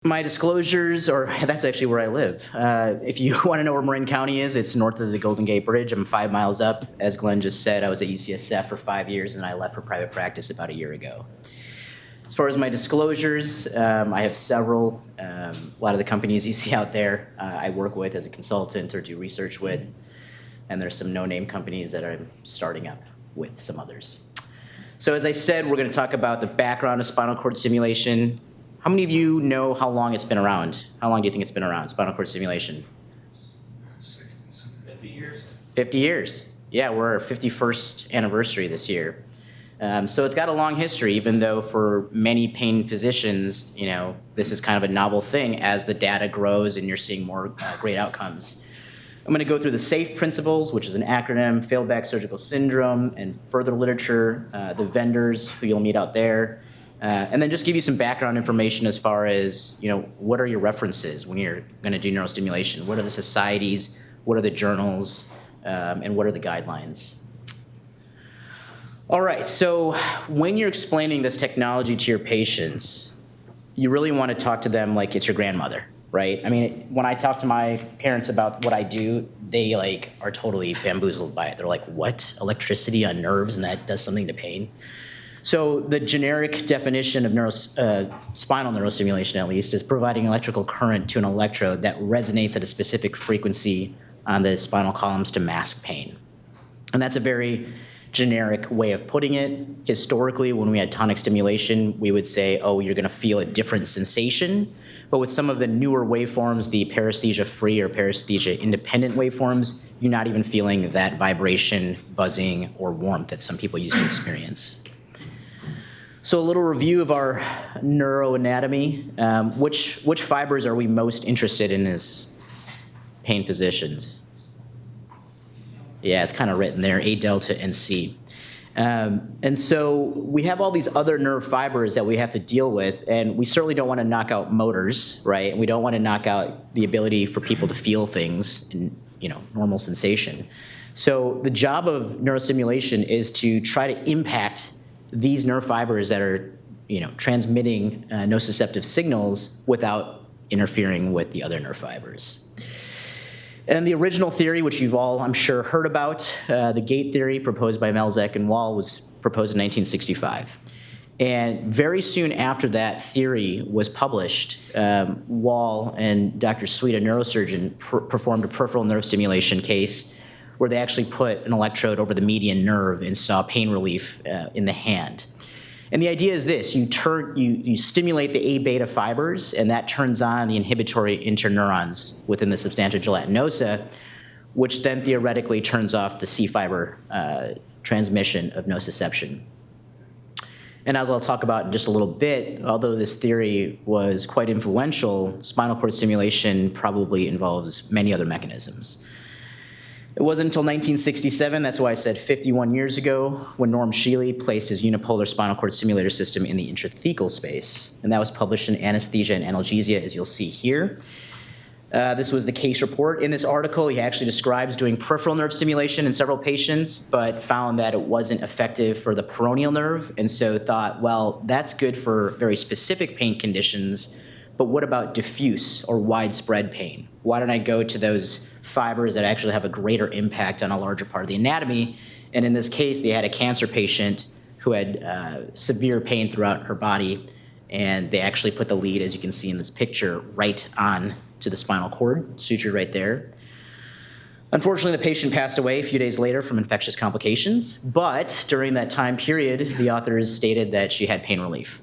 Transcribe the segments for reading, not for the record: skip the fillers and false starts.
My disclosures, or that's actually where I live. If you want to know where Marin County is, it's north of the Golden Gate Bridge. I'm 5 miles up. As Glenn just said, I was at UCSF for 5 years, and I left for private practice about a year ago. As far as my disclosures, I have several. A lot of the companies you see out there I work with as a consultant or do research with, and there's some no-name companies that I'm starting up with some others. So as I said, we're going to talk about the background of spinal cord stimulation. How many of you know how long it's been around? How long do you think it's been around, spinal cord stimulation? 50 years. 50 years. Yeah, we're our 51st anniversary this year. So it's got a long history, even though for many pain physicians, this is kind of a novel thing as the data grows and you're seeing more great outcomes. I'm going to go through the SAFE principles, which is an acronym, failed back surgical syndrome, and further literature, the vendors who you'll meet out there. And then just give you some background information as far as, what are your references when you're going to do neurostimulation? What are the societies? What are the journals? And what are the guidelines? All right, so when you're explaining this technology to your patients, you really want to talk to them like it's your grandmother, right? I mean, when I talk to my parents about what I do, they are totally bamboozled by it. They're like, what? Electricity on nerves and that does something to pain? So the generic definition of spinal neurostimulation, at least, is providing electrical current to an electrode that resonates at a specific frequency on the spinal columns to mask pain. And that's a very generic way of putting it. Historically, when we had tonic stimulation, we would say, oh, you're going to feel a different sensation. But with some of the newer waveforms, the paresthesia-free or paresthesia-independent waveforms, you're not even feeling that vibration, buzzing, or warmth that some people used to experience. So a little review of our neuroanatomy. Which fibers are we most interested in as pain physicians? Yeah, it's kind of written there, A delta and C. And so we have all these other nerve fibers that we have to deal with, and we certainly don't want to knock out motors, right? And we don't want to knock out the ability for people to feel things and, normal sensation. So the job of neurostimulation is to try to impact these nerve fibers that are, transmitting nociceptive signals without interfering with the other nerve fibers. And the original theory, which you've all, I'm sure, heard about, the gate theory proposed by Melzek and Wall, was proposed in 1965. And very soon after that theory was published, Wall and Dr. Sweet, a neurosurgeon, performed a peripheral nerve stimulation case where they actually put an electrode over the median nerve and saw pain relief in the hand. And the idea is this: you stimulate the A beta fibers, and that turns on the inhibitory interneurons within the substantia gelatinosa, which then theoretically turns off the C fiber transmission of nociception. And as I'll talk about in just a little bit, although this theory was quite influential, spinal cord stimulation probably involves many other mechanisms. It wasn't until 1967, that's why I said 51 years ago, when Norm Shealy placed his unipolar spinal cord stimulator system in the intrathecal space. And that was published in Anesthesia and Analgesia, as you'll see here. This was the case report. In this article, he actually describes doing peripheral nerve stimulation in several patients, but found that it wasn't effective for the peroneal nerve, and so thought, well, that's good for very specific pain conditions, but what about diffuse or widespread pain? Why don't I go to those fibers that actually have a greater impact on a larger part of the anatomy? And in this case, they had a cancer patient who had severe pain throughout her body, and they actually put the lead, as you can see in this picture, right on to the spinal cord, sutured right there. Unfortunately, the patient passed away a few days later from infectious complications, but during that time period, the authors stated that she had pain relief.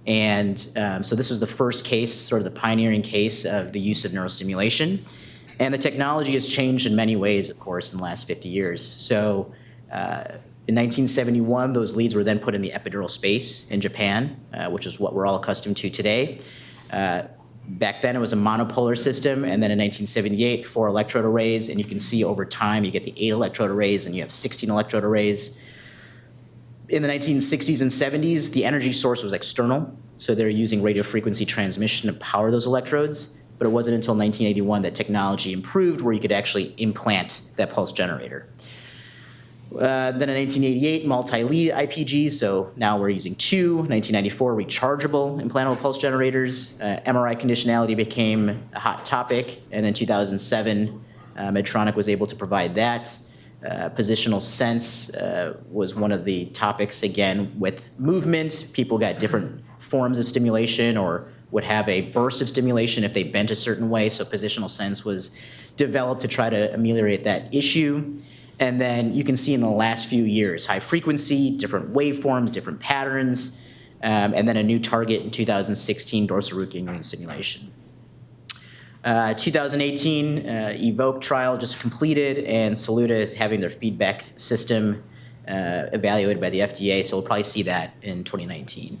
And so this was the first case, sort of the pioneering case of the use of neurostimulation. And the technology has changed in many ways, of course, in the last 50 years. So in 1971, those leads were then put in the epidural space in Japan, which is what we're all accustomed to today. Back then, it was a monopolar system, and then in 1978, 4 electrode arrays, and you can see over time, you get the 8 electrode arrays, and you have 16 electrode arrays. In the 1960s and 70s, the energy source was external, so they're using radio frequency transmission to power those electrodes, but it wasn't until 1981 that technology improved where you could actually implant that pulse generator. Then in 1988, multi-lead IPGs, so now we're using 2. 1994, rechargeable implantable pulse generators. MRI conditionality became a hot topic, and in 2007, Medtronic was able to provide that. Positional sense was one of the topics, again, with movement. People got different forms of stimulation or would have a burst of stimulation if they bent a certain way, so positional sense was developed to try to ameliorate that issue. And then you can see in the last few years, high frequency, different waveforms, different patterns, and then a new target in 2016, dorsal root ganglion stimulation. 2018, EVOKE trial just completed, and Saluda is having their feedback system evaluated by the FDA, so we'll probably see that in 2019.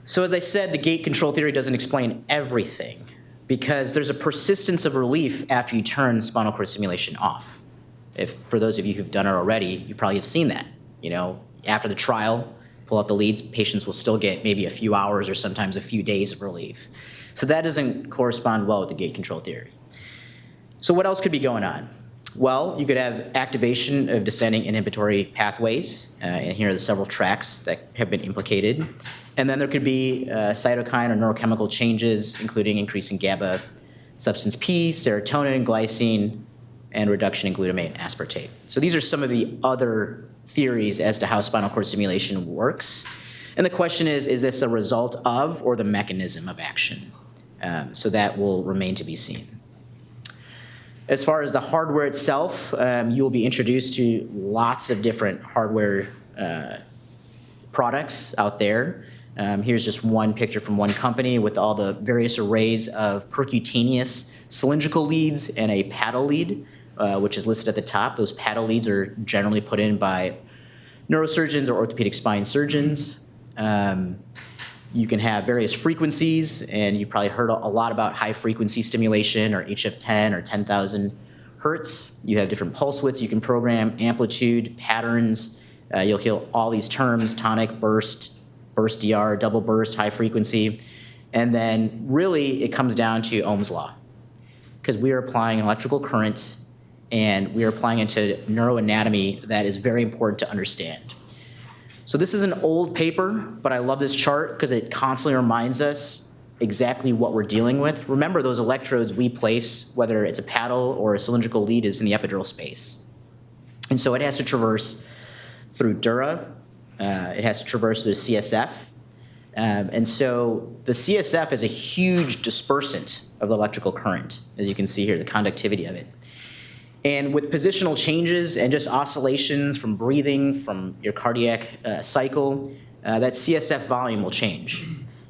So as I said, the gate control theory doesn't explain everything because there's a persistence of relief after you turn spinal cord stimulation off. If, for those of you who've done it already, you probably have seen that. You know, after the trial, pull out the leads, patients will still get maybe a few hours or sometimes a few days of relief. So that doesn't correspond well with the gate control theory. So what else could be going on? Well, you could have activation of descending inhibitory pathways, and here are the several tracks that have been implicated. And then there could be cytokine or neurochemical changes, including increasing GABA, substance P, serotonin, glycine, and reduction in glutamate and aspartate. So these are some of the other theories as to how spinal cord stimulation works. And the question is this a result of or the mechanism of action? So that will remain to be seen. As far as the hardware itself, you will be introduced to lots of different hardware products out there. Here's just one picture from one company with all the various arrays of percutaneous cylindrical leads and a paddle lead, which is listed at the top. Those paddle leads are generally put in by neurosurgeons or orthopedic spine surgeons. You can have various frequencies, and you probably heard a lot about high-frequency stimulation or HF10 or 10,000 hertz. You have different pulse widths you can program, amplitude, patterns. You'll hear all these terms, tonic, burst, burst DR, double burst, high frequency. And then really it comes down to Ohm's law, because we are applying an electrical current and we are applying it to neuroanatomy that is very important to understand. So this is an old paper, but I love this chart because it constantly reminds us exactly what we're dealing with. Remember, those electrodes we place, whether it's a paddle or a cylindrical lead, is in the epidural space. And so it has to traverse through dura, it has to traverse through the CSF. And so the CSF is a huge dispersant of the electrical current, as you can see here, the conductivity of it. And with positional changes and just oscillations from breathing, from your cardiac cycle, that CSF volume will change.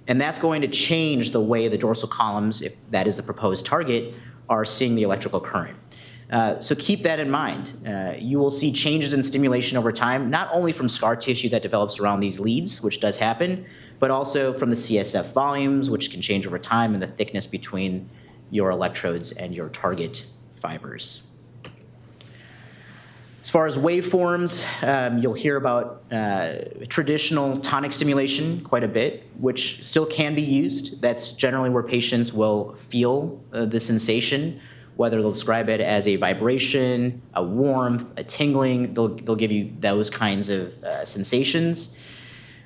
And that's going to change the way the dorsal columns, if that is the proposed target, are seeing the electrical current. So keep that in mind. You will see changes in stimulation over time, not only from scar tissue that develops around these leads, which does happen, but also from the CSF volumes, which can change over time, and the thickness between your electrodes and your target fibers. As far as waveforms, you'll hear about traditional tonic stimulation quite a bit, which still can be used. That's generally where patients will feel the sensation, whether they'll describe it as a vibration, a warmth, a tingling. They'll give you those kinds of sensations.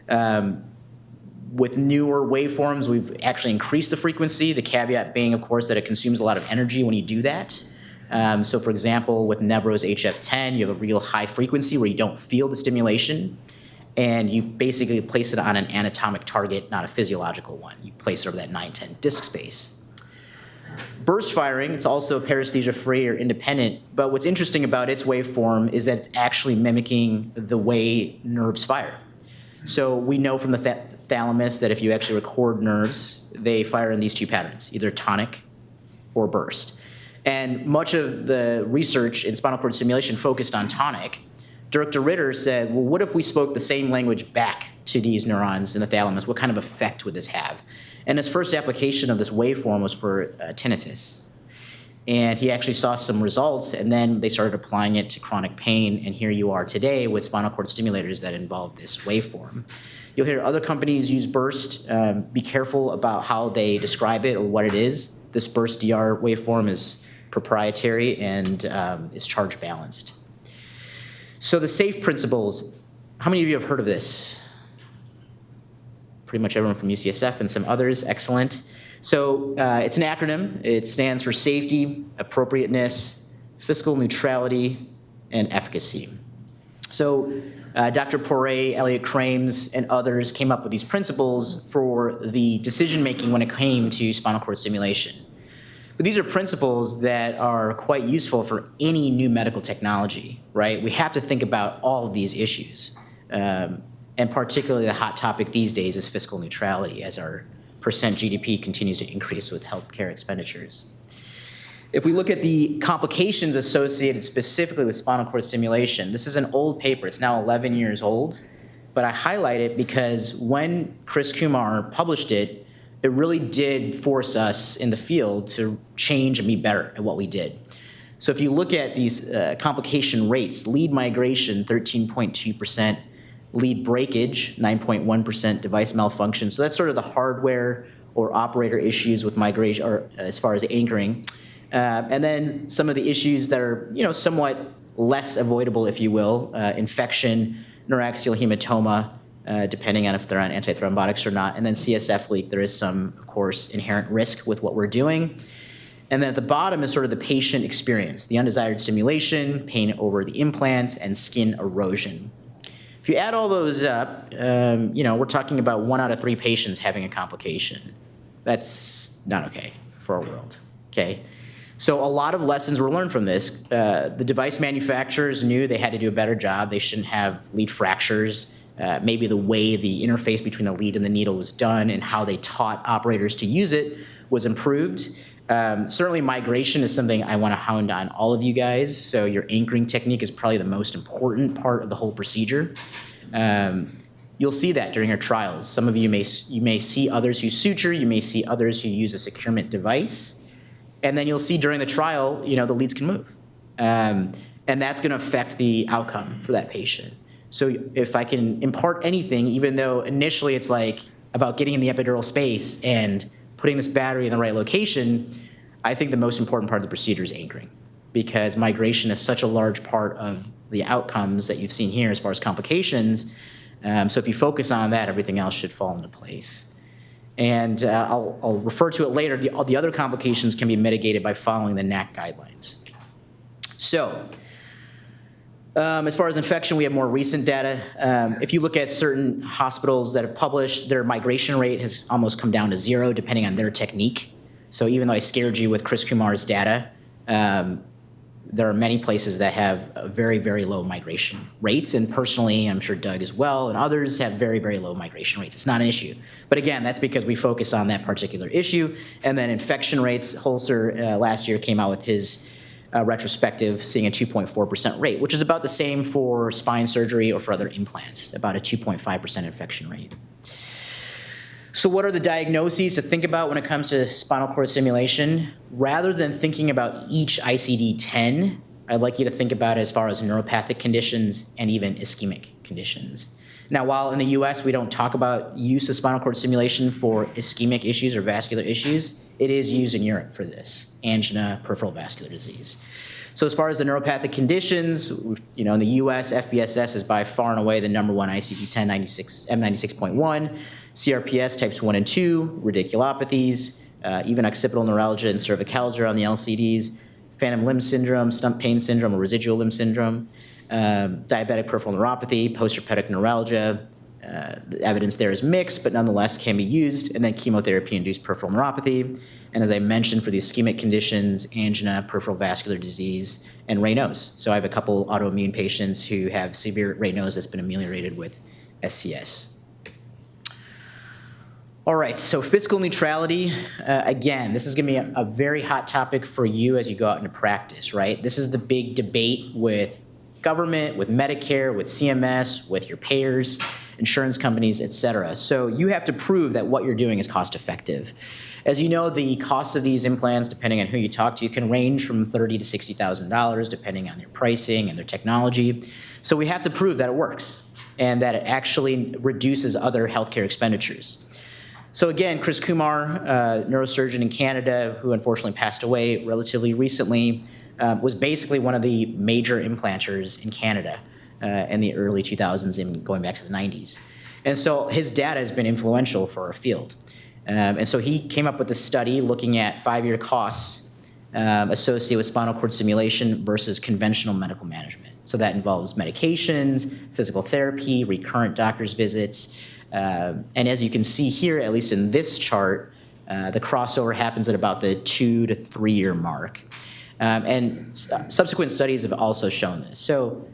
With newer waveforms, we've actually increased the frequency, the caveat being, of course, that it consumes a lot of energy when you do that. So for example, with Nevro's HF10, you have a real high frequency where you don't feel the stimulation, and you basically place it on an anatomic target, not a physiological one. You place it over that 9-10 disc space. Burst firing, it's also paresthesia-free or independent, but what's interesting about its waveform is that it's actually mimicking the way nerves fire. So we know from the thalamus that if you actually record nerves, they fire in these two patterns, either tonic or burst. And much of the research in spinal cord stimulation focused on tonic. Dirk de Ritter said, well, what if we spoke the same language back to these neurons in the thalamus? What kind of effect would this have? And his first application of this waveform was for tinnitus. And he actually saw some results, and then they started applying it to chronic pain, and here you are today with spinal cord stimulators that involve this waveform. You'll hear other companies use burst. Be careful about how they describe it or what it is. This burst DR waveform is proprietary and is charge balanced. So the SAFE principles, how many of you have heard of this? Pretty much everyone from UCSF and some others, excellent. So it's an acronym. It stands for safety, appropriateness, fiscal neutrality, and efficacy. So Dr. Poiré, Elliot Crames, and others came up with these principles for the decision-making when it came to spinal cord stimulation. But these are principles that are quite useful for any new medical technology, right? We have to think about all of these issues. And particularly the hot topic these days is fiscal neutrality as our percent GDP continues to increase with healthcare expenditures. If we look at the complications associated specifically with spinal cord stimulation, this is an old paper. It's now 11 years old, but I highlight it because when Chris Kumar published it, it really did force us in the field to change and be better at what we did. So if you look at these complication rates, lead migration, 13.2%, lead breakage, 9.1%, device malfunction. So that's sort of the hardware or operator issues with migration, or as far as anchoring. And then some of the issues that are, somewhat less avoidable, if you will, infection, neuroaxial hematoma, depending on if they're on antithrombotics or not, and then CSF leak. There is some, of course, inherent risk with what we're doing. And then at the bottom is sort of the patient experience, the undesired stimulation, pain over the implant, and skin erosion. If you add all those up, we're talking about 1 out of 3 patients having a complication. That's not okay for our world, okay? So a lot of lessons were learned from this. The device manufacturers knew they had to do a better job. They shouldn't have lead fractures. Maybe the way the interface between the lead and the needle was done and how they taught operators to use it was improved. Certainly migration is something I want to hound on all of you guys. So your anchoring technique is probably the most important part of the whole procedure. You'll see that during our trials. Some of you may see others who suture, you may see others who use a securement device, and then you'll see during the trial, the leads can move. And that's going to affect the outcome for that patient. So if I can impart anything, even though initially it's like about getting in the epidural space and putting this battery in the right location, I think the most important part of the procedure is anchoring, because migration is such a large part of the outcomes that you've seen here as far as complications. So if you focus on that, everything else should fall into place. And I'll refer to it later. The other complications can be mitigated by following the NAC guidelines. So as far as infection, we have more recent data. If you look at certain hospitals that have published, their migration rate has almost come down to 0, depending on their technique. So even though I scared you with Chris Kumar's data, there are many places that have very, very low migration rates. And personally, I'm sure Doug as well, and others have very, very low migration rates. It's not an issue. But again, that's because we focus on that particular issue. And then infection rates, Holzer last year came out with his retrospective, seeing a 2.4% rate, which is about the same for spine surgery or for other implants, about a 2.5% infection rate. So what are the diagnoses to think about when it comes to spinal cord stimulation? Rather than thinking about each ICD-10, I'd like you to think about it as far as neuropathic conditions and even ischemic conditions. Now, while in the US we don't talk about use of spinal cord stimulation for ischemic issues or vascular issues, it is used in Europe for this, angina, peripheral vascular disease. So as far as the neuropathic conditions, in the US, FBSS is by far and away the #1 ICD-10, M96.1, CRPS types 1 and 2, radiculopathies, even occipital neuralgia and cervicalgia on the LCDs, phantom limb syndrome, stump pain syndrome, or residual limb syndrome, diabetic peripheral neuropathy, postherpetic neuralgia. The evidence there is mixed, but nonetheless can be used, and then chemotherapy-induced peripheral neuropathy. And as I mentioned, for the ischemic conditions, angina, peripheral vascular disease, and Raynaud's. So I have a couple autoimmune patients who have severe Raynaud's that's been ameliorated with SCS. All right, so fiscal neutrality, again, this is gonna be a very hot topic for you as you go out into practice, right? This is the big debate with government, with Medicare, with CMS, with your payers, insurance companies, et cetera. So you have to prove that what you're doing is cost effective. As you know, the cost of these implants, depending on who you talk to, can range from $30,000 to $60,000, depending on their pricing and their technology. So we have to prove that it works and that it actually reduces other healthcare expenditures. So again, Chris Kumar, neurosurgeon in Canada, who unfortunately passed away relatively recently, was basically one of the major implanters in Canada. in the early 2000s and going back to the 90s. And so his data has been influential for our field. And so he came up with a study looking at 5-year costs associated with spinal cord stimulation versus conventional medical management. So that involves medications, physical therapy, recurrent doctor's visits. And as you can see here, at least in this chart, the crossover happens at about the 2 to 3 year mark. And subsequent studies have also shown this. So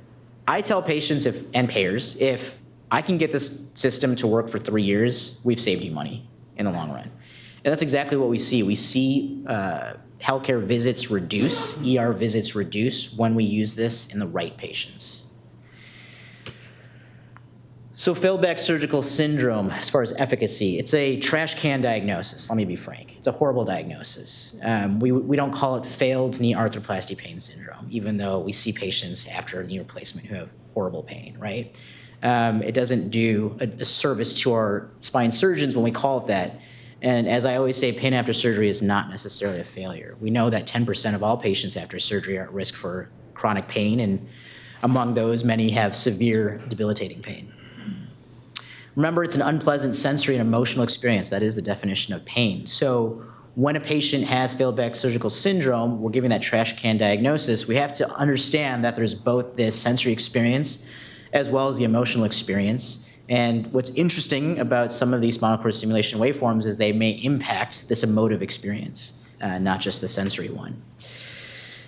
I tell patients and payers, if I can get this system to work for 3 years, we've saved you money in the long run. And that's exactly what we see. We see healthcare visits reduce, ER visits reduce when we use this in the right patients. So failed back surgical syndrome, as far as efficacy, it's a trash can diagnosis, let me be frank. It's a horrible diagnosis. We don't call it failed knee arthroplasty pain syndrome, even though we see patients after a knee replacement who have horrible pain, right? It doesn't do a service to our spine surgeons when we call it that. And as I always say, pain after surgery is not necessarily a failure. We know that 10% of all patients after surgery are at risk for chronic pain, and among those, many have severe debilitating pain. Remember, it's an unpleasant sensory and emotional experience. That is the definition of pain. So when a patient has failed back surgical syndrome, we're giving that trash can diagnosis, we have to understand that there's both this sensory experience as well as the emotional experience. And what's interesting about some of these spinal cord stimulation waveforms is they may impact this emotive experience, not just the sensory one.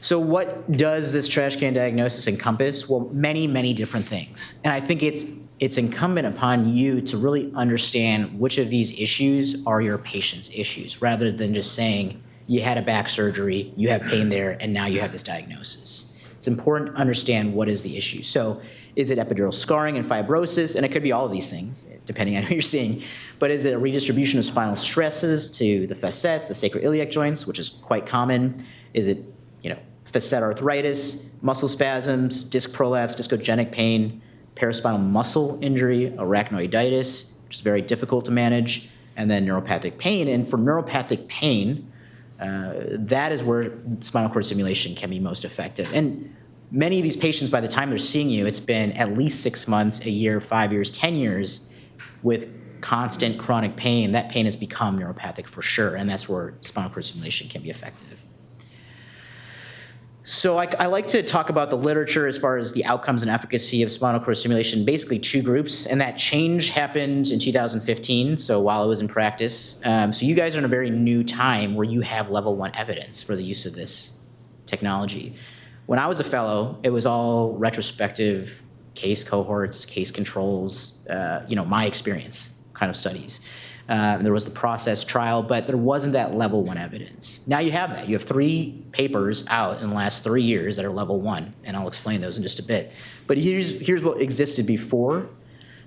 So what does this trash can diagnosis encompass? Well, many, many different things. And I think it's incumbent upon you to really understand which of these issues are your patient's issues, rather than just saying you had a back surgery, you have pain there, and now you have this diagnosis. It's important to understand what is the issue. So is it epidural scarring and fibrosis? And it could be all of these things, depending on who you're seeing. But is it a redistribution of spinal stresses to the facets, the sacroiliac joints, which is quite common? Is it, facet arthritis, muscle spasms, disc prolapse, discogenic pain, paraspinal muscle injury, arachnoiditis, which is very difficult to manage, and then neuropathic pain? And for neuropathic pain, that is where spinal cord stimulation can be most effective. And many of these patients, by the time they're seeing you, it's been at least 6 months, a year, 5 years, 10 years with constant chronic pain. That pain has become neuropathic for sure, and that's where spinal cord stimulation can be effective. So I like to talk about the literature as far as the outcomes and efficacy of spinal cord stimulation, basically 2 groups, and that change happened in 2015, so while I was in practice. So you guys are in a very new time where you have level 1 evidence for the use of this technology. When I was a fellow, it was all retrospective case cohorts, case controls, my experience kind of studies. There was the process trial, but there wasn't that level 1 evidence. Now you have that. You have 3 papers out in the last 3 years that are level 1, and I'll explain those in just a bit. But here's what existed before.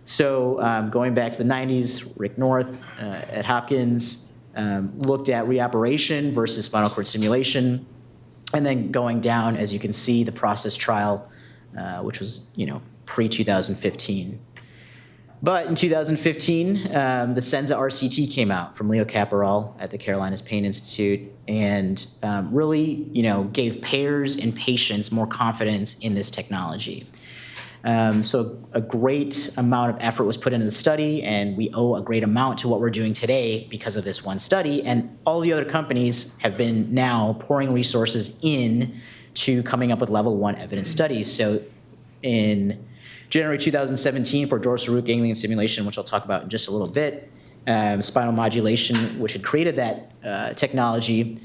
So going back to the 90s, Rick North at Hopkins looked at reoperation versus spinal cord stimulation, and then going down, as you can see, the process trial, which was pre-2015. But in 2015, the Senza RCT came out from Leo Caporal at the Carolinas Pain Institute, and really, gave payers and patients more confidence in this technology. So a great amount of effort was put into the study, and we owe a great amount to what we're doing today because of this one study. And all the other companies have been now pouring resources in to coming up with level 1 evidence studies. So in January 2017 for dorsal root ganglion stimulation, which I'll talk about in just a little bit, spinal modulation, which had created that technology,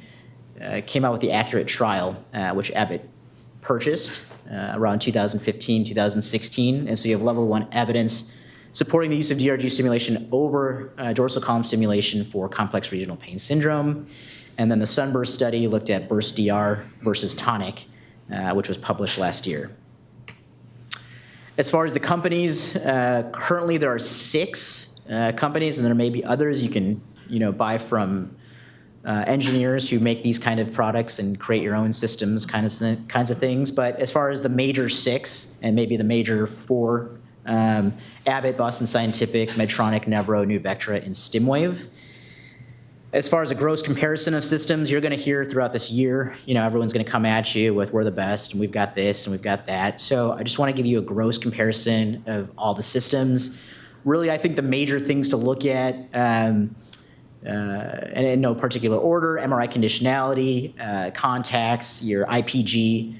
came out with the Accurate trial, which Abbott purchased around 2015, 2016. And so you have level 1 evidence supporting the use of DRG stimulation over dorsal column stimulation for complex regional pain syndrome. And then the Sunburst study looked at burst DR versus Tonic, which was published last year. As far as the companies, currently there are 6 companies, and there may be others you can buy from engineers who make these kind of products and create your own systems, kinds of things. But as far as the major 6, and maybe the major 4, Abbott, Boston Scientific, Medtronic, Nevro, Nuvectra, and StimWave. As far as a gross comparison of systems, you're going to hear throughout this year, everyone's going to come at you with we're the best and we've got this and we've got that. So I just want to give you a gross comparison of all the systems. Really, I think the major things to look at, and in no particular order, MRI conditionality, contacts, your IPG,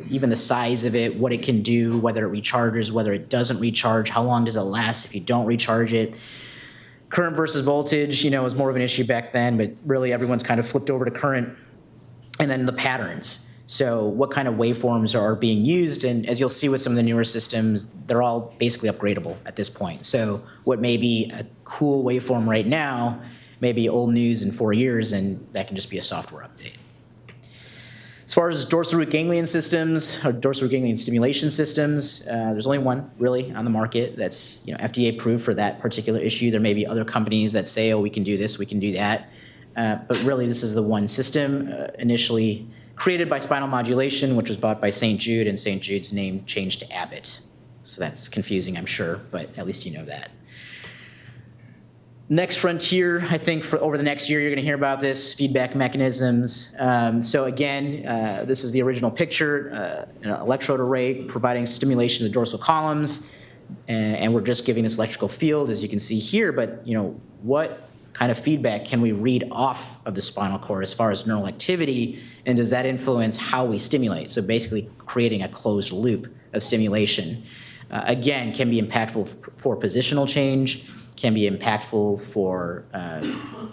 even the size of it, what it can do, whether it recharges, whether it doesn't recharge, how long does it last if you don't recharge it. Current versus voltage, was more of an issue back then, but really everyone's kind of flipped over to current. And then the patterns. So what kind of waveforms are being used? And as you'll see with some of the newer systems, they're all basically upgradable at this point. So what may be a cool waveform right now may be old news in 4 years, and that can just be a software update. As far as dorsal root ganglion systems, or dorsal root ganglion stimulation systems, there's only one really on the market that's FDA approved for that particular issue. There may be other companies that say, oh, we can do this, we can do that. But really, this is the one system initially created by Spinal Modulation, which was bought by St. Jude, and St. Jude's name changed to Abbott. So that's confusing, I'm sure, but at least you know that. Next frontier, I think for over the next year, you're going to hear about this, feedback mechanisms. So again, this is the original picture, an electrode array providing stimulation to the dorsal columns, and we're just giving this electrical field, as you can see here, but what kind of feedback can we read off of the spinal cord as far as neural activity, and does that influence how we stimulate? So basically creating a closed loop of stimulation. Again, can be impactful for positional change, can be impactful for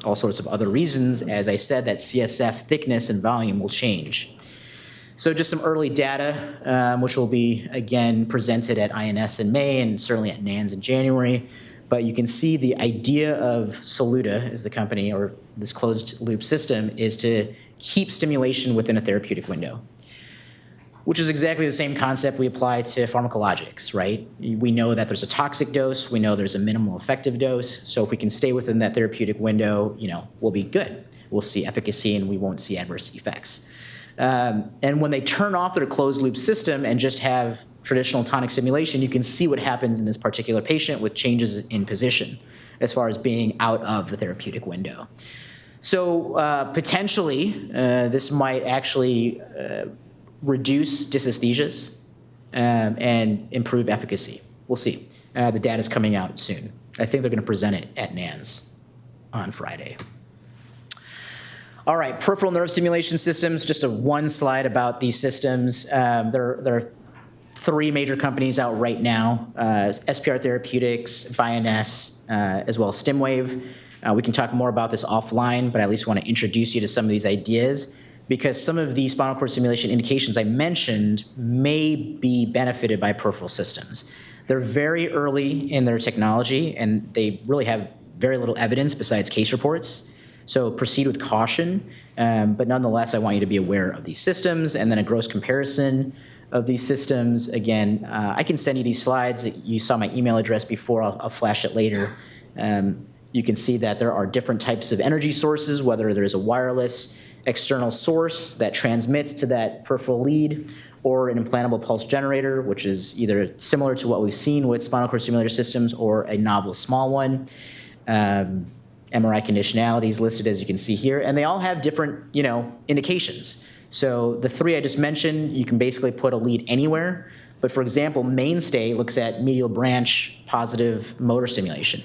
all sorts of other reasons. As I said, that CSF thickness and volume will change. So just some early data, which will be, again, presented at INS in May and certainly at NANS in January. But you can see the idea of Saluda, as the company, or this closed loop system, is to keep stimulation within a therapeutic window, which is exactly the same concept we apply to pharmacologics, right? We know that there's a toxic dose, we know there's a minimal effective dose, so if we can stay within that therapeutic window, we'll be good. We'll see efficacy and we won't see adverse effects. And when they turn off their closed loop system and just have traditional tonic stimulation, you can see what happens in this particular patient with changes in position as far as being out of the therapeutic window. So potentially, this might actually reduce dysesthesias and improve efficacy. We'll see. The data's coming out soon. I think they're going to present it at NANS on Friday. All right, peripheral nerve stimulation systems, just one slide about these systems. There are 3 major companies out right now, SPR Therapeutics, BioNS, as well as StimWave. We can talk more about this offline, but I at least want to introduce you to some of these ideas, because some of the spinal cord stimulation indications I mentioned may be benefited by peripheral systems. They're very early in their technology, and they really have very little evidence besides case reports. So proceed with caution, but nonetheless, I want you to be aware of these systems, and then a gross comparison of these systems. Again, I can send you these slides. You saw my email address before. I'll flash it later. You can see that there are different types of energy sources, whether there's a wireless external source that transmits to that peripheral lead, or an implantable pulse generator, which is either similar to what we've seen with spinal cord stimulator systems or a novel small one. MRI conditionality is listed, as you can see here, and they all have different, indications. So the 3 I just mentioned, you can basically put a lead anywhere. But for example, Mainstay looks at medial branch positive motor stimulation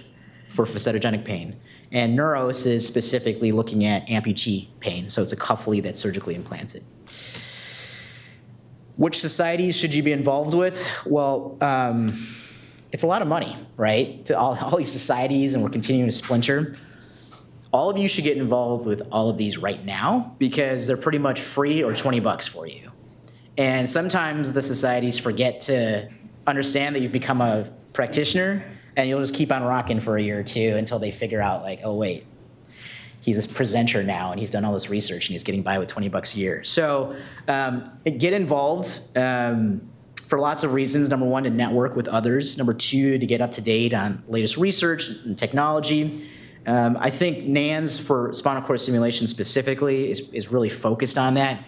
for facetogenic pain. And Neuros is specifically looking at amputee pain, so it's a cuff lead that's surgically implanted. Which societies should you be involved with? Well, it's a lot of money, right? To all these societies, and we're continuing to splinter. All of you should get involved with all of these right now, because they're pretty much free or $20 for you. And sometimes the societies forget to understand that you've become a practitioner, and you'll just keep on rocking for a year or 2 until they figure out, like, oh, wait, he's a presenter now, and he's done all this research, and he's getting by with $20 a year. So get involved for lots of reasons. Number 1, to network with others. Number 2, to get up to date on latest research and technology. I think NANS for spinal cord stimulation specifically is really focused on that.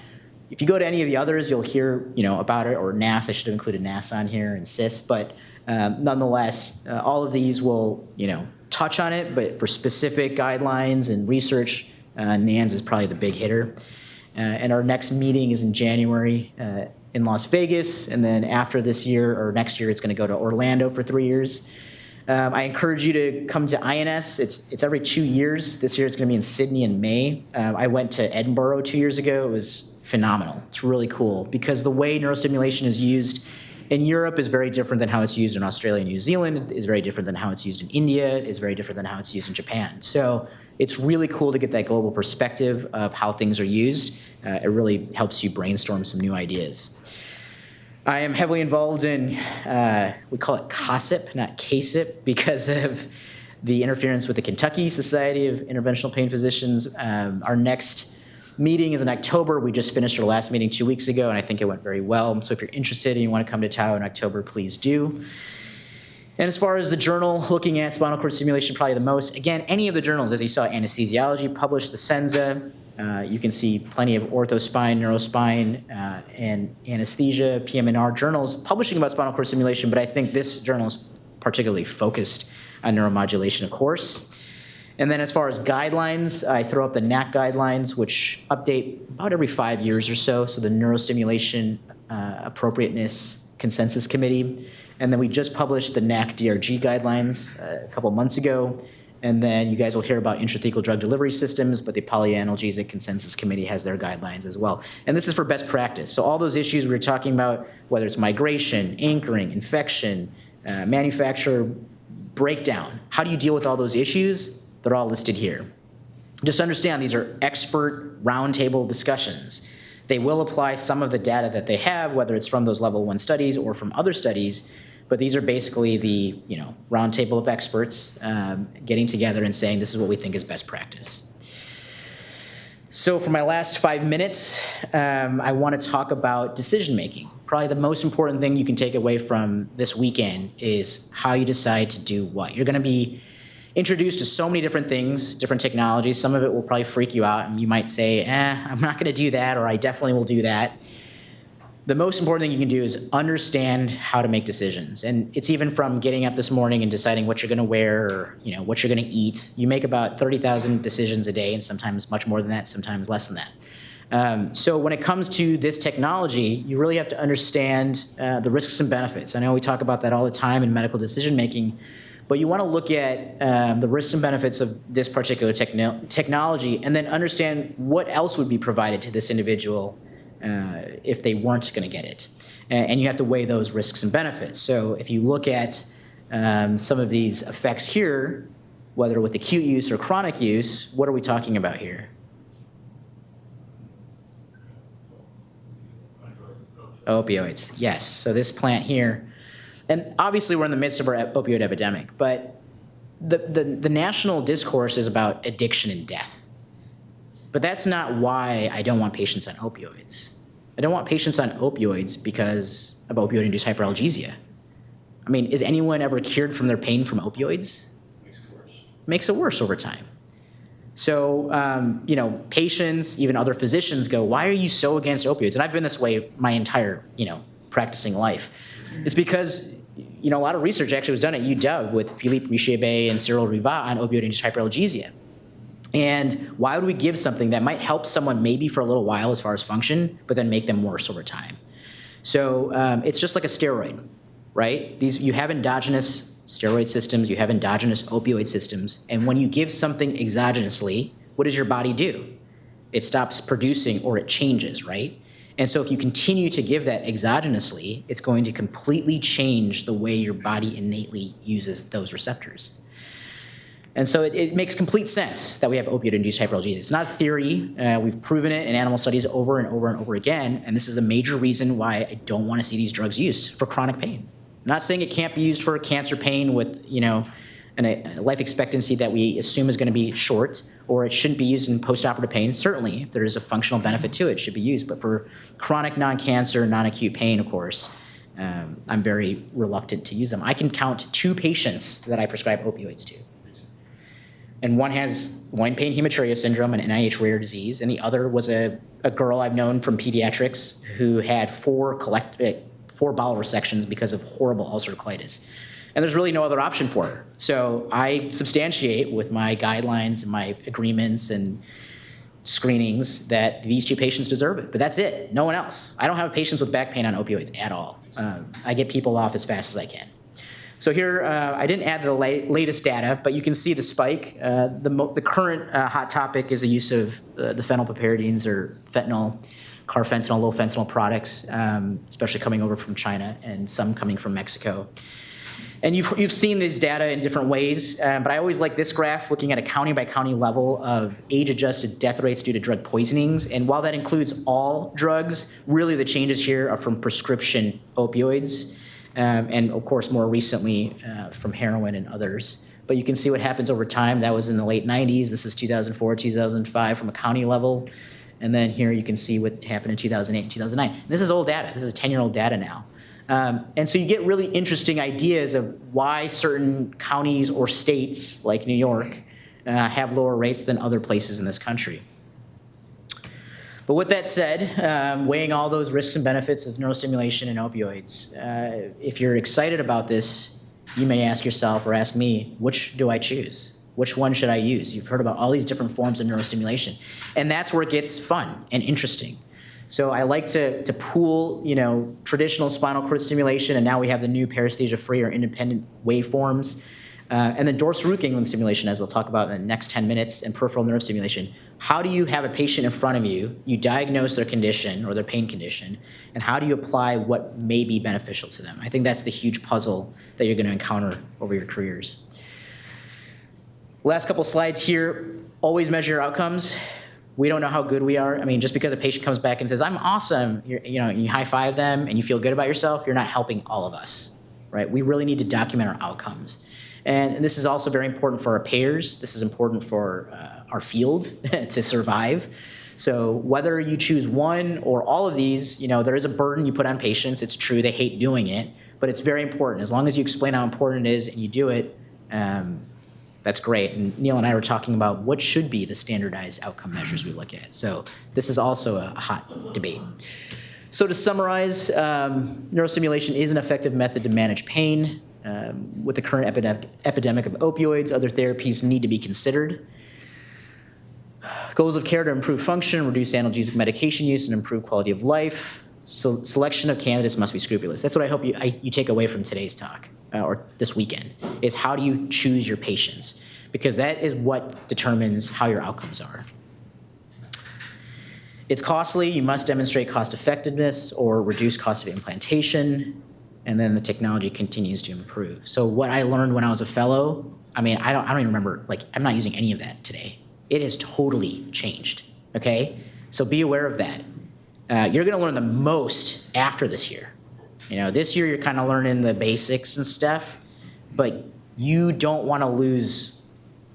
If you go to any of the others, you'll hear about it, or NAS. I should have included NAS on here, and CIS, but nonetheless, all of these will touch on it, but for specific guidelines and research, NANS is probably the big hitter. And our next meeting is in January in Las Vegas, and then after this year or next year, it's going to go to Orlando for 3 years. I encourage you to come to INS. It's every 2 years. This year it's going to be in Sydney in May. I went to Edinburgh 2 years ago. It was phenomenal. It's really cool because the way neurostimulation is used in Europe is very different than how it's used in Australia and New Zealand, is very different than how it's used in India, is very different than how it's used in Japan. So it's really cool to get that global perspective of how things are used. It really helps you brainstorm some new ideas. I am heavily involved in, we call it COSIP, not CASIP, because of the interference with the Kentucky Society of Interventional Pain Physicians. Our next meeting is in October. We just finished our last meeting 2 weeks ago, and I think it went very well. So if you're interested and you want to come to Tao in October, please do. And as far as the journal, looking at spinal cord stimulation probably the most, again, any of the journals, as you saw, anesthesiology published, the Senza. You can see plenty of orthospine, neurospine, and anesthesia, PM&R journals publishing about spinal cord stimulation, but I think this journal is particularly focused on neuromodulation, of course. And then as far as guidelines, I throw up the NAC guidelines, which update about every 5 years or so. So the Neurostimulation Appropriateness Consensus Committee. And then we just published the NAC DRG guidelines a couple months ago. And then you guys will hear about intrathecal drug delivery systems, but the Polyanalgesic Consensus Committee has their guidelines as well. And this is for best practice. So all those issues we were talking about, whether it's migration, anchoring, infection, manufacturer breakdown, how do you deal with all those issues? They're all listed here. Just understand these are expert roundtable discussions. They will apply some of the data that they have, whether it's from those level 1 studies or from other studies, but these are basically the roundtable of experts getting together and saying this is what we think is best practice. So for my last 5 minutes, I want to talk about decision making. Probably the most important thing you can take away from this weekend is how you decide to do what. You're going to be introduced to so many different things, different technologies. Some of it will probably freak you out, and you might say, I'm not going to do that, or I definitely will do that. The most important thing you can do is understand how to make decisions. And it's even from getting up this morning and deciding what you're going to wear or what you're going to eat. You make about 30,000 decisions a day, and sometimes much more than that, sometimes less than that. So when it comes to this technology, you really have to understand the risks and benefits. I know we talk about that all the time in medical decision making, but you want to look at the risks and benefits of this particular technology and then understand what else would be provided to this individual if they weren't going to get it. And you have to weigh those risks and benefits. So if you look at some of these effects here, whether with acute use or chronic use, what are we talking about here? Opioids, yes. So this plant here, and obviously we're in the midst of our opioid epidemic, but the national discourse is about addiction and death. But that's not why I don't want patients on opioids. I don't want patients on opioids because of opioid-induced hyperalgesia. I mean, is anyone ever cured from their pain from opioids? Makes it worse. Makes it worse over time. So, patients, even other physicians go, why are you so against opioids? And I've been this way my entire, practicing life. It's because, a lot of research actually was done at UW with Philippe Richebet and Cyril Rivat on opioid-induced hyperalgesia. And why would we give something that might help someone maybe for a little while as far as function, but then make them worse over time? So it's just like a steroid, right? You have endogenous steroid systems, you have endogenous opioid systems, and when you give something exogenously, what does your body do? It stops producing or it changes, right? And so if you continue to give that exogenously, it's going to completely change the way your body innately uses those receptors. And so it makes complete sense that we have opioid-induced hyperalgesia. It's not a theory. We've proven it in animal studies over and over and over again, and this is a major reason why I don't want to see these drugs used for chronic pain. I'm not saying it can't be used for cancer pain with, a life expectancy that we assume is going to be short, or it shouldn't be used in postoperative pain. Certainly, if there is a functional benefit to it, it should be used. But for chronic non-cancer, non-acute pain, of course, I'm very reluctant to use them. I can count 2 patients that I prescribe opioids to. And one has loin pain hematuria syndrome, an NIH rare disease, and the other was a girl I've known from pediatrics who had 4 bowel resections because of horrible ulcerative colitis. And there's really no other option for her. So I substantiate with my guidelines and my agreements and screenings that these two patients deserve it, but that's it, no one else. I don't have patients with back pain on opioids at all. I get people off as fast as I can. So here, I didn't add the latest data, but you can see the spike. The current hot topic is the use of the phenylpiperidines or fentanyl, carfentanil, low fentanyl products, especially coming over from China and some coming from Mexico. And you've seen these data in different ways, but I always like this graph looking at a county by county level of age-adjusted death rates due to drug poisonings. And while that includes all drugs, really the changes here are from prescription opioids, and of course more recently from heroin and others. But you can see what happens over time. That was in the late 90s. This is 2004, 2005 from a county level. And then here you can see what happened in 2008 and 2009. And this is old data. This is 10-year-old data now. And so you get really interesting ideas of why certain counties or states, like New York, have lower rates than other places in this country. But with that said, weighing all those risks and benefits of neurostimulation and opioids, if you're excited about this, you may ask yourself or ask me, which do I choose? Which one should I use? You've heard about all these different forms of neurostimulation. And that's where it gets fun and interesting. So I like to pool, traditional spinal cord stimulation, and now we have the new paresthesia-free or independent waveforms, and then dorsal root ganglion stimulation, as we'll talk about in the next 10 minutes, and peripheral nerve stimulation. How do you have a patient in front of you, you diagnose their condition or their pain condition, and how do you apply what may be beneficial to them? I think that's the huge puzzle that you're going to encounter over your careers. Last couple slides here, always measure your outcomes. We don't know how good we are. I mean, just because a patient comes back and says, I'm awesome, you high-five them and you feel good about yourself, you're not helping all of us, right? We really need to document our outcomes. And this is also very important for our payers. This is important for our field to survive. So whether you choose one or all of these, there is a burden you put on patients. It's true, they hate doing it, but it's very important. As long as you explain how important it is and you do it, that's great. And Neil and I were talking about what should be the standardized outcome measures we look at. So this is also a hot debate. So to summarize, neurostimulation is an effective method to manage pain. With the current epidemic of opioids, other therapies need to be considered. Goals of care to improve function, reduce analgesic medication use, and improve quality of life. So selection of candidates must be scrupulous. That's what I hope you take away from today's talk, or this weekend, is how do you choose your patients? Because that is what determines how your outcomes are. It's costly. You must demonstrate cost effectiveness or reduce cost of implantation, and then the technology continues to improve. So what I learned when I was a fellow, I don't even remember, I'm not using any of that today. It has totally changed, okay? So be aware of that. You're gonna learn the most after this year. This year you're kind of learning the basics and stuff, but you don't wanna lose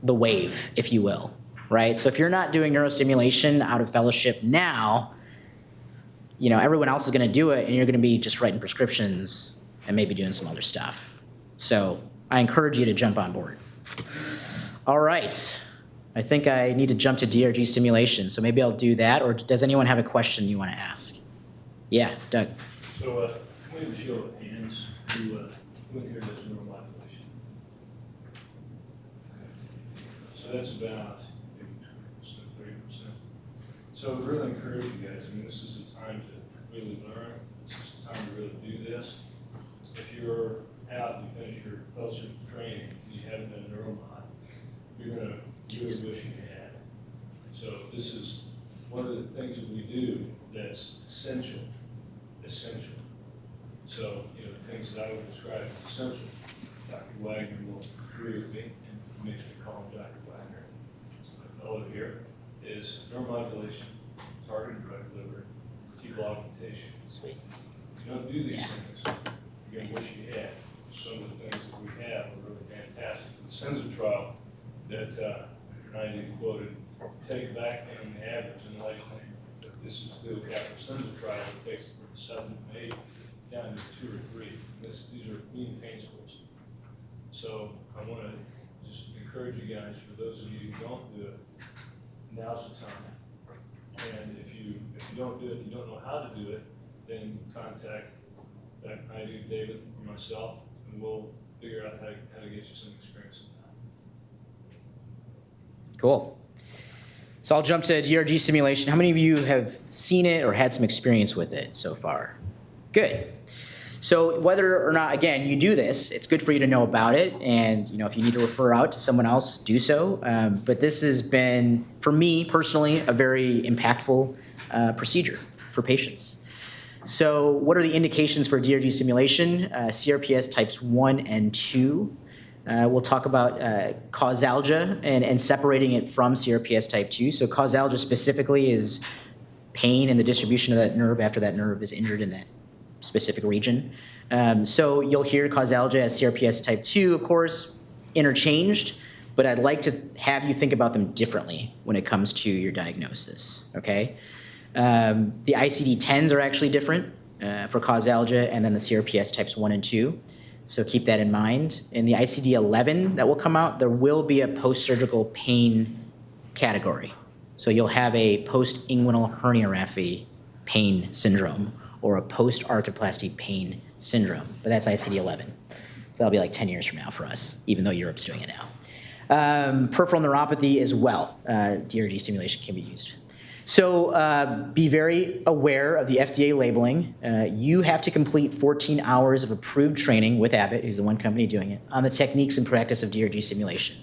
the wave, if you will, right? So if you're not doing neurostimulation out of fellowship now, everyone else is gonna do it and you're gonna be just writing prescriptions and maybe doing some other stuff. So I encourage you to jump on board. All right. I think I need to jump to DRG stimulation, so maybe I'll do that, or does anyone have a question you want to ask? Yeah, Doug. So, can we have a show of hands who here does neuromodulation? So that's about maybe 20%, 30%. So I would really encourage you guys, this is a time to really learn. This is a time to really do this. If you're out and you finish your fellowship training and you haven't done neuromod, you're going to really wish you had. So this is one of the things that we do that's essential. So, the things that I would describe as essential. Dr. Wagner will agree with me and makes me call him Dr. Wagner. So my fellow here is neuromodulation, targeted drug delivery, vertebral augmentation. Sweet. If you don't do these things, you're going to wish you had. Some of the things that we have are really fantastic. The Senza trial that Dr. Naidu quoted, take back an average in the lifetime. This is the capital Senza trial that takes it from 7 to 8 down to 2 or 3. These are mean pain scores. So I want to just encourage you guys, for those of you who don't do it, now's the time. And if you don't do it, you don't know how to do it, then contact Dr. Naidu, David, or myself, and we'll figure out how to get you some experience in that. Cool. So I'll jump to DRG simulation. How many of you have seen it or had some experience with it so far? Good. So whether or not, again, you do this, it's good for you to know about it. And if you need to refer out to someone else, do so. But this has been, for me personally, a very impactful procedure for patients. So what are the indications for DRG simulation? CRPS types 1 and 2. We'll talk about causalgia and separating it from CRPS type 2. So causalgia specifically is pain in the distribution of that nerve after that nerve is injured in that specific region. So you'll hear causalgia as CRPS type 2, of course, interchanged, but I'd like to have you think about them differently when it comes to your diagnosis, okay? The ICD-10s are actually different for causalgia, and then the CRPS types 1 and 2. So keep that in mind. In the ICD-11 that will come out, there will be a post-surgical pain category. So you'll have a post-inguinal herniorrhaphy pain syndrome or a post-arthroplasty pain syndrome, but that's ICD-11. So that'll be like 10 years from now for us, even though Europe's doing it now. Peripheral neuropathy as well, DRG stimulation can be used. So be very aware of the FDA labeling. You have to complete 14 hours of approved training with Abbott, who's the one company doing it, on the techniques and practice of DRG simulation.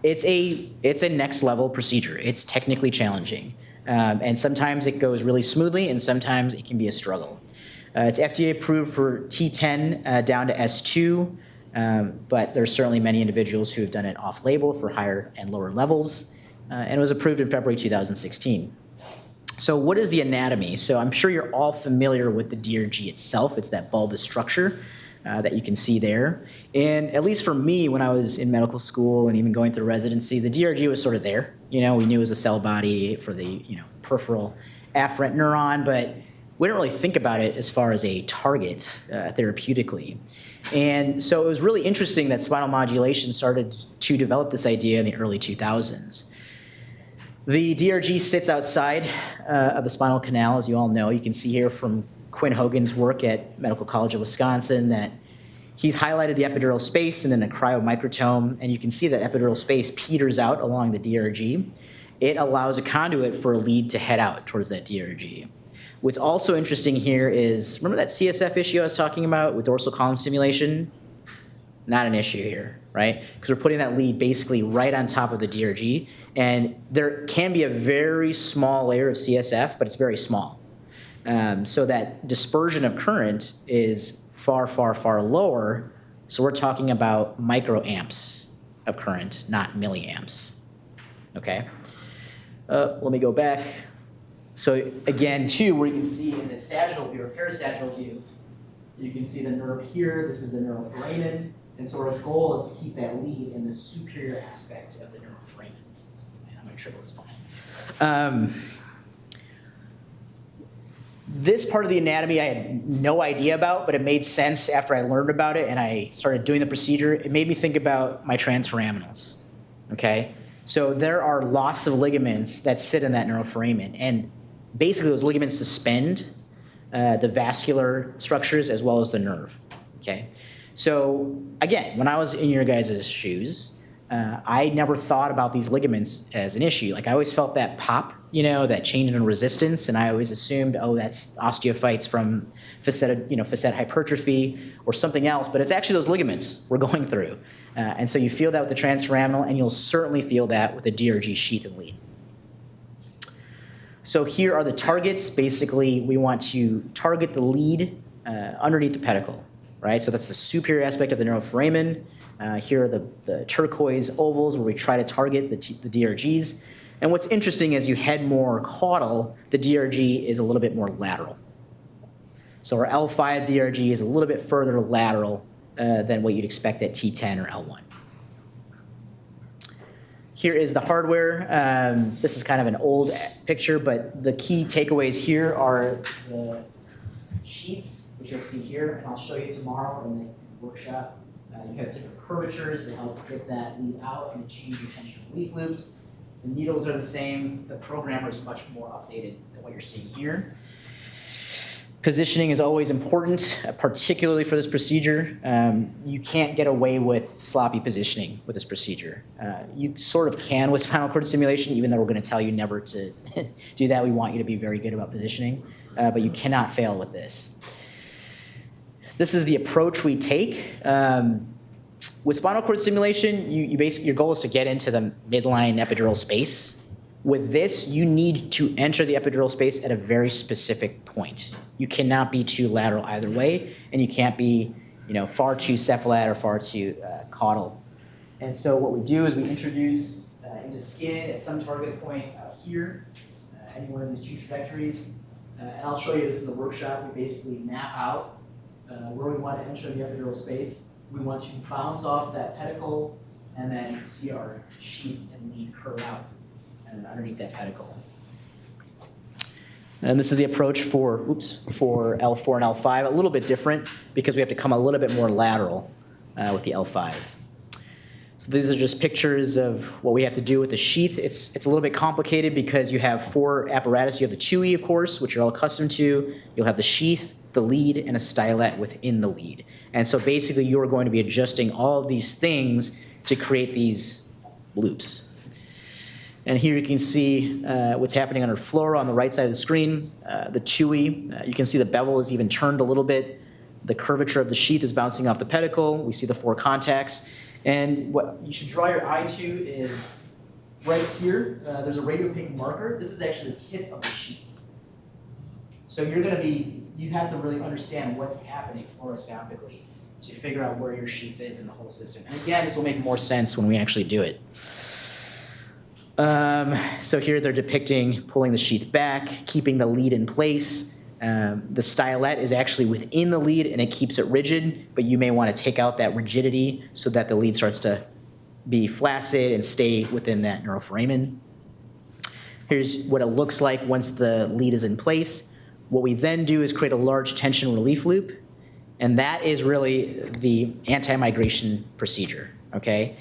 It's a next level procedure. It's technically challenging. And sometimes it goes really smoothly and sometimes it can be a struggle. It's FDA approved for T10 down to S2, but there's certainly many individuals who have done it off-label for higher and lower levels, and it was approved in February 2016. So what is the anatomy? So I'm sure you're all familiar with the DRG itself. It's that bulbous structure that you can see there. And at least for me, when I was in medical school and even going through residency, the DRG was sort of there. We knew it was a cell body for the peripheral afferent neuron, but we didn't really think about it as far as a target therapeutically. And so it was really interesting that spinal modulation started to develop this idea in the early 2000s. The DRG sits outside of the spinal canal, as you all know. You can see here from Quinn Hogan's work at Medical College of Wisconsin that he's highlighted the epidural space and then a cryomicrotome, and you can see that epidural space peters out along the DRG. It allows a conduit for a lead to head out towards that DRG. What's also interesting here is, remember that CSF issue I was talking about with dorsal column stimulation? Not an issue here, right? Because we're putting that lead basically right on top of the DRG, and there can be a very small layer of CSF, but it's very small. So that dispersion of current is far, far, far lower. So we're talking about microamps of current, not milliamps, okay? Let me go back. So again, too, where you can see in the sagittal view or parasagittal view, you can see the nerve here. This is the neuroforamen. And so our goal is to keep that lead in the superior aspect of the neuroforamen. Man, I'm going to triple this spine. This part of the anatomy I had no idea about, but it made sense after I learned about it and I started doing the procedure. It made me think about my transforaminals, okay? So there are lots of ligaments that sit in that neuroforamen, and basically those ligaments suspend the vascular structures as well as the nerve, okay? So again, when I was in your guys' shoes, I never thought about these ligaments as an issue. Like I always felt that pop, that change in resistance, and I always assumed, oh, that's osteophytes from facet hypertrophy or something else, but it's actually those ligaments we're going through. And so you feel that with the transforaminal, and you'll certainly feel that with the DRG sheath and lead. So here are the targets. Basically, we want to target the lead underneath the pedicle, right? So that's the superior aspect of the neuroforamen. Here are the turquoise ovals where we try to target the DRGs. And what's interesting as you head more caudal, the DRG is a little bit more lateral. So our L5 DRG is a little bit further lateral than what you'd expect at T10 or L1. Here is the hardware. This is kind of an old picture, but the key takeaways here are the sheets, which you'll see here, and I'll show you tomorrow in the workshop. You have different curvatures to help get that lead out and change your tension relief loops. The needles are the same. The programmer is much more updated than what you're seeing here. Positioning is always important, particularly for this procedure. You can't get away with sloppy positioning with this procedure. You sort of can with spinal cord stimulation, even though we're going to tell you never to do that. We want you to be very good about positioning, but you cannot fail with this. This is the approach we take. With spinal cord stimulation, your goal is to get into the midline epidural space. With this, you need to enter the epidural space at a very specific point. You cannot be too lateral either way, and you can't be, far too cephalad or far too caudal. And so what we do is we introduce into skin at some target point here, any one of these two trajectories. And I'll show you this in the workshop. We basically map out where we want to enter the epidural space. We want to bounce off that pedicle and then see our sheath and lead curve out underneath that pedicle. And this is the approach for L4 and L5, a little bit different because we have to come a little bit more lateral with the L5. So these are just pictures of what we have to do with the sheath. It's a little bit complicated because you have 4 apparatus. You have the TUI, of course, which you're all accustomed to. You'll have the sheath, the lead, and a stylet within the lead. And so basically you're going to be adjusting all of these things to create these loops. And here you can see what's happening under fluoro on the right side of the screen. The TUI, you can see the bevel is even turned a little bit. The curvature of the sheath is bouncing off the pedicle. We see the 4 contacts. And what you should draw your eye to is right here. There's a radiopink marker. This is actually the tip of the sheath. So you have to really understand what's happening fluoroscopically to figure out where your sheath is in the whole system. And again, this will make more sense when we actually do it. So here they're depicting pulling the sheath back, keeping the lead in place. The stylet is actually within the lead and it keeps it rigid, but you may want to take out that rigidity so that the lead starts to be flaccid and stay within that neuroforamen. Here's what it looks like once the lead is in place. What we then do is create a large tension relief loop, and that is really the anti-migration procedure, okay?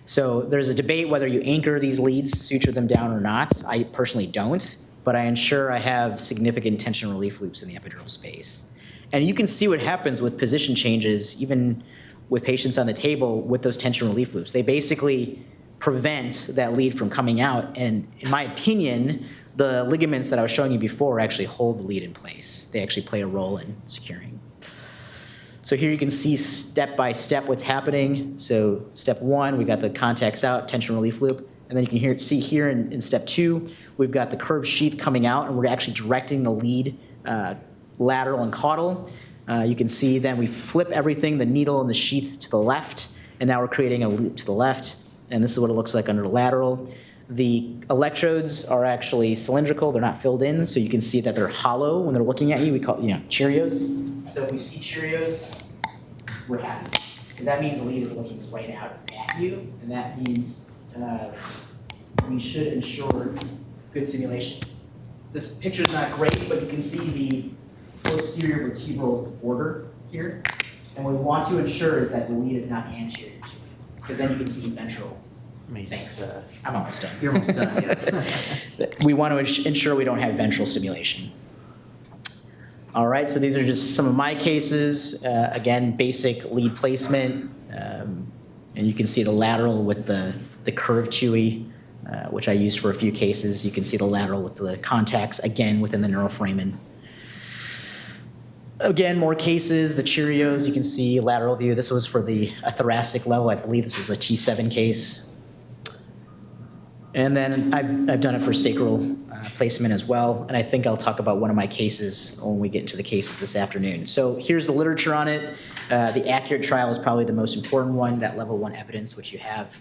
So there's a debate whether you anchor these leads, suture them down or not. I personally don't, but I ensure I have significant tension relief loops in the epidural space. And you can see what happens with position changes, even with patients on the table with those tension relief loops. They basically prevent that lead from coming out. And in my opinion, the ligaments that I was showing you before actually hold the lead in place. They actually play a role in securing. So here you can see step by step what's happening. So step 1, we got the contacts out, tension relief loop. And then you can see here in step 2, we've got the curved sheath coming out, and we're actually directing the lead lateral and caudal. You can see then we flip everything, the needle and the sheath to the left, and now we're creating a loop to the left. And this is what it looks like under the lateral. The electrodes are actually cylindrical, they're not filled in, so you can see that they're hollow when they're looking at you. We call it, Cheerios. So if we see Cheerios, we're happy, because that means the lead is looking right out at you, and that means we should ensure good simulation. This picture's not great, but you can see the posterior vertebral border here, and what we want to ensure is that the lead is not anterior to it, because then you can see ventral. Thanks. I'm almost done. You're almost done. Yeah. We want to ensure we don't have ventral stimulation. All right, so these are just some of my cases. Again, basic lead placement. And you can see the lateral with the curved TUI, which I used for a few cases. You can see the lateral with the contacts, again, within the neuroforamen. Again, more cases, the Cheerios, you can see lateral view. This was for a thoracic level. I believe this was a T7 case. And then I've done it for sacral placement as well, and I think I'll talk about one of my cases when we get into the cases this afternoon. So here's the literature on it. The accurate trial is probably the most important one, that level 1 evidence, which you have